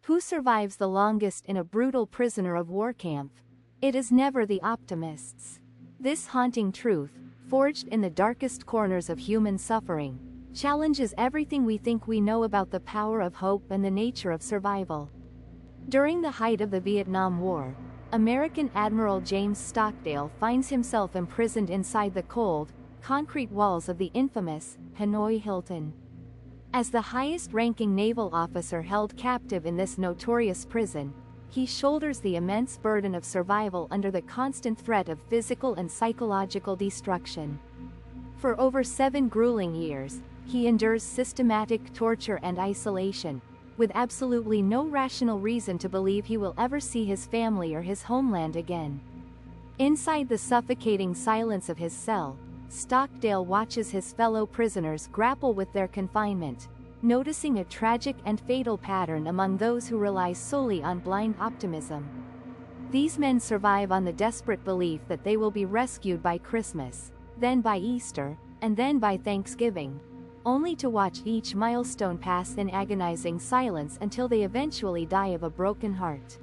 Who survives the longest in a brutal prisoner of war camp? It is never the optimists. This haunting truth, forged in the darkest corners of human suffering, challenges everything we think we know about the power of hope and the nature of survival. During the height of the Vietnam War, American Admiral James Stockdale finds himself imprisoned inside the cold, concrete walls of the infamous Hanoi Hilton. As the highest-ranking naval officer held captive in this notorious prison, he shoulders the immense burden of survival under the constant threat of physical and psychological destruction. For over 7 grueling years, he endures systematic torture and isolation, with absolutely no rational reason to believe he will ever see his family or his homeland again. Inside the suffocating silence of his cell, Stockdale watches his fellow prisoners grapple with their confinement, noticing a tragic and fatal pattern among those who rely solely on blind optimism. These men survive on the desperate belief that they will be rescued by Christmas, then by Easter, and then by Thanksgiving, only to watch each milestone pass in agonizing silence until they eventually die of a broken heart.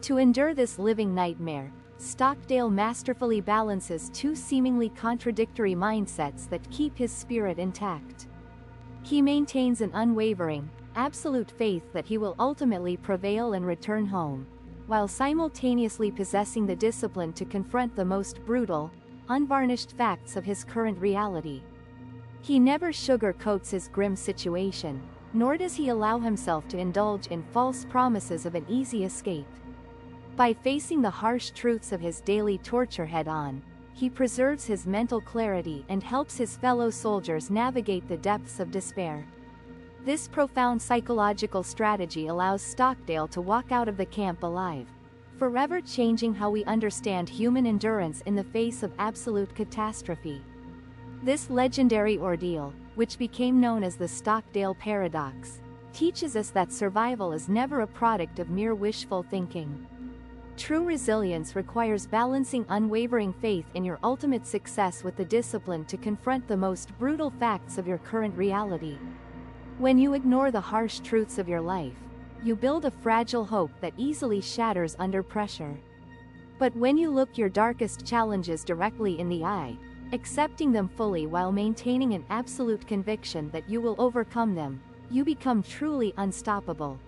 To endure this living nightmare, Stockdale masterfully balances 2 seemingly contradictory mindsets that keep his spirit intact. He maintains an unwavering, absolute faith that he will ultimately prevail and return home, while simultaneously possessing the discipline to confront the most brutal, unvarnished facts of his current reality. He never sugarcoats his grim situation, nor does he allow himself to indulge in false promises of an easy escape. By facing the harsh truths of his daily torture head-on, he preserves his mental clarity and helps his fellow soldiers navigate the depths of despair. This profound psychological strategy allows Stockdale to walk out of the camp alive, forever changing how we understand human endurance in the face of absolute catastrophe. This legendary ordeal, which became known as the Stockdale Paradox, teaches us that survival is never a product of mere wishful thinking. True resilience requires balancing unwavering faith in your ultimate success with the discipline to confront the most brutal facts of your current reality. When you ignore the harsh truths of your life, you build a fragile hope that easily shatters under pressure. But when you look your darkest challenges directly in the eye, accepting them fully while maintaining an absolute conviction that you will overcome them, you become truly unstoppable.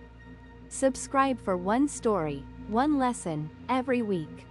Subscribe for one story, one lesson, every week.